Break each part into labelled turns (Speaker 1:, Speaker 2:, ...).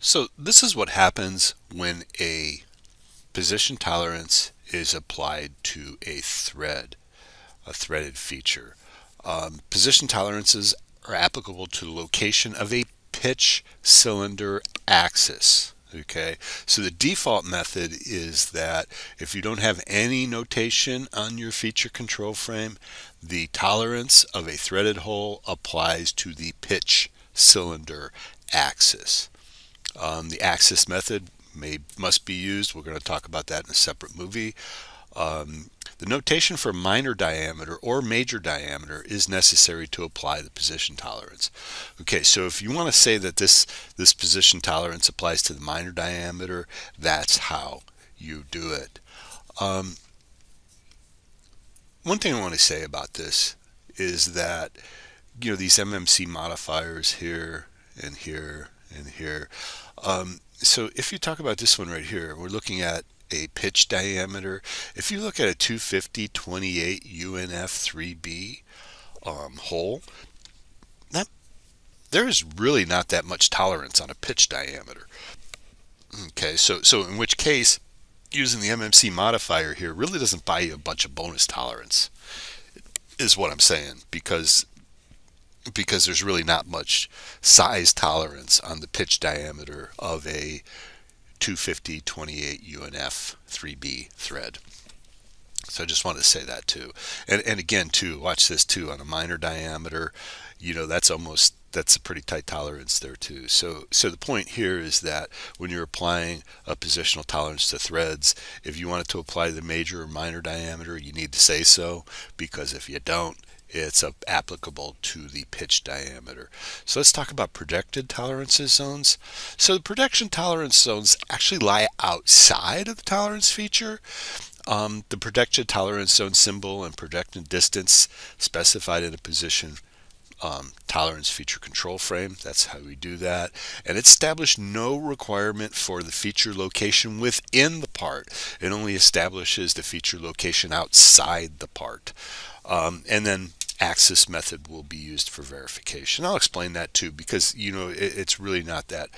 Speaker 1: So this is what happens when a position tolerance is applied to a threaded feature. Position tolerances are applicable to the location of a pitch cylinder axis. Okay, so the default method is that if you don't have any notation on your feature control frame, the tolerance of a threaded hole applies to the pitch cylinder axis. The axis method must be used. We're going to talk about that in a separate movie. The notation for minor diameter or major diameter is necessary to apply the position tolerance. Okay, so if you want to say that this position tolerance applies to the minor diameter, that's how you do it. Um, One thing I want to say about this is that these MMC modifiers here and here and here. So if you talk about this one right here, we're looking at a pitch diameter. If you look at a 250/28 UNF3B hole, that there is really not that much tolerance on a pitch diameter. Okay, so in which case, using the MMC modifier here really doesn't buy you a bunch of bonus tolerance, is what I'm saying, because there's really not much size tolerance on the pitch diameter of a 250/28 UNF 3B thread. So I just wanted to say that too. And again too, watch this too, on a minor diameter, that's a pretty tight tolerance there too. So the point here is that when you're applying a positional tolerance to threads, if you wanted to apply the major or minor diameter, you need to say so, because if you don't, it's applicable to the pitch diameter. So let's talk about projected tolerances zones. So the projection tolerance zones actually lie outside of the tolerance feature. The projected tolerance zone symbol and projected distance specified in a position tolerance feature control frame. That's how we do that. And it established no requirement for the feature location within the part. It only establishes the feature location outside the part. And then axis method will be used for verification. I'll explain that too, because it's really not that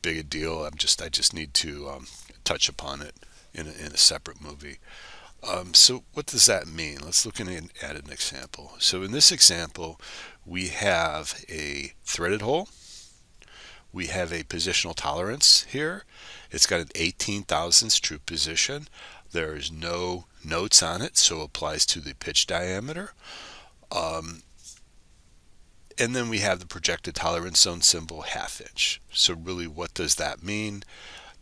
Speaker 1: big a deal. I just need to touch upon it in a separate movie. So what does that mean? Let's look at an example. So in this example, we have a threaded hole. We have a positional tolerance here. It's got an 18 thousandths true position. There is no notes on it, so it applies to the pitch diameter. And then we have the projected tolerance zone symbol, ½ inch. So really, what does that mean?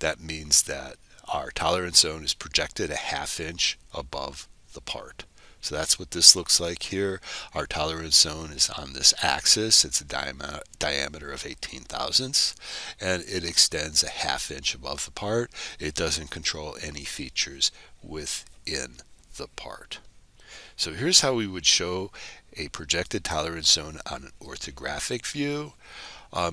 Speaker 1: That means that our tolerance zone is projected ½ inch above the part. So that's what this looks like here. Our tolerance zone is on this axis. It's a diameter of 18 thousandths, and it extends ½ inch above the part. It doesn't control any features within the part. So here's how we would show a projected tolerance zone on an orthographic view.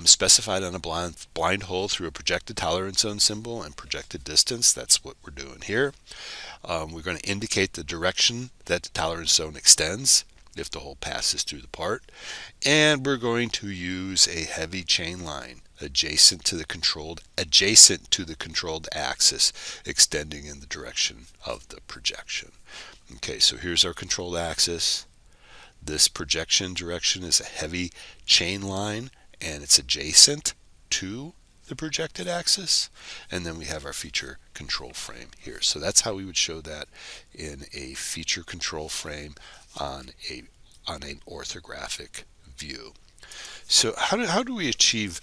Speaker 1: Specified on a blind hole through a projected tolerance zone symbol and projected distance. That's what we're doing here. We're going to indicate the direction that the tolerance zone extends if the hole passes through the part. And we're going to use a heavy chain line adjacent to the controlled axis, extending in the direction of the projection. Okay, so here's our controlled axis. This projection direction is a heavy chain line, and it's adjacent to the projected axis. And then we have our feature control frame here. So that's how we would show that in a feature control frame on an orthographic view. So how do we achieve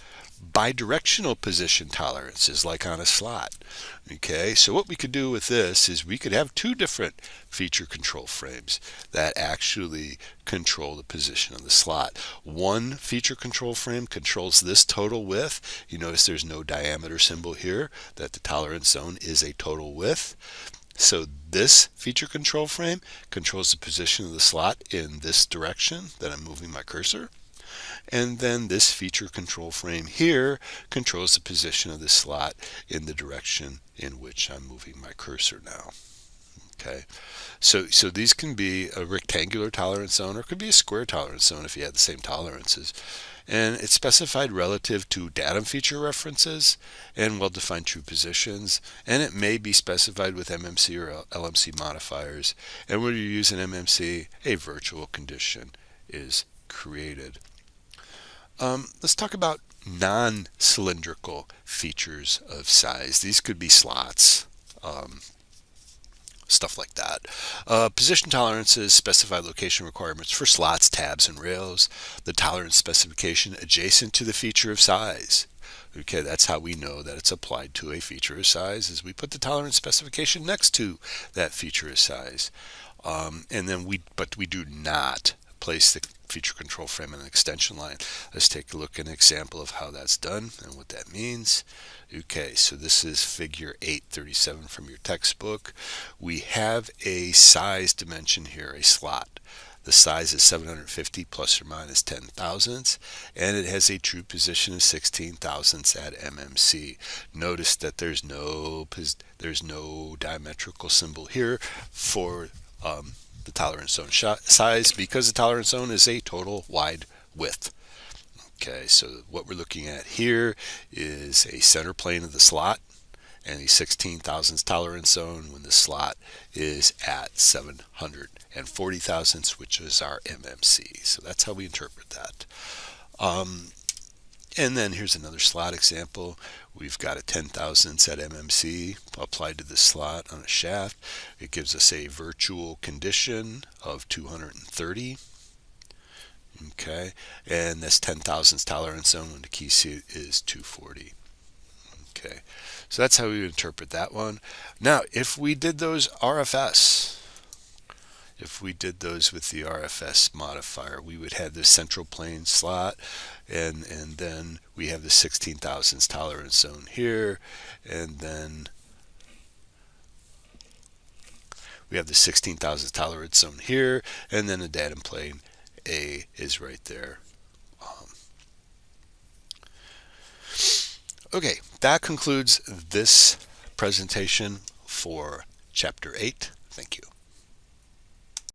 Speaker 1: bidirectional position tolerances like on a slot? Okay, so what we could do with this is we could have two different feature control frames that actually control the position of the slot. One feature control frame controls this total width. You notice there's no diameter symbol here, that the tolerance zone is a total width. So this feature control frame controls the position of the slot in this direction that I'm moving my cursor. And then this feature control frame here controls the position of the slot in the direction in which I'm moving my cursor now. Okay, so these can be a rectangular tolerance zone, or it could be a square tolerance zone if you had the same tolerances. and it's specified relative to datum feature references and well-defined true positions, and it may be specified with MMC or LMC modifiers. And when you use an MMC, a virtual condition is created. Let's talk about non-cylindrical features of size. These could be slots, stuff like that. Position tolerances specify location requirements for slots, tabs, and rails. The tolerance specification adjacent to the feature of size. Okay, that's how we know that it's applied to a feature of size, is we put the tolerance specification next to that feature of size. And then but we do not place the feature control frame in an extension line. Let's take a look at an example of how that's done and what that means. Okay, so this is figure 837 from your textbook. We have a size dimension here, a slot. The size is 750 plus or minus 10 thousandths, and it has a true position of 16 thousandths at MMC. Notice that there's no diametrical symbol here for the tolerance zone size, because the tolerance zone is a total wide width. Okay, so what we're looking at here is a center plane of the slot and a 16 thousandths tolerance zone when the slot is at 740 thousandths, which is our MMC. So that's how we interpret that. And then here's another slot example. We've got a 10 thousandths at MMC applied to the slot on a shaft. It gives us a virtual condition of 230. Okay, and this 10 thousandths tolerance zone when the key seat is 240. Okay, so that's how we would interpret that one. Now, if we did those RFS, if we did those with the RFS modifier, we would have this central plane slot, and then we have the 16 thousandths tolerance zone here, and then we have the 16 thousandths tolerance zone here, and then the datum plane A is right there. Okay, that concludes this presentation for Chapter 8. Thank you.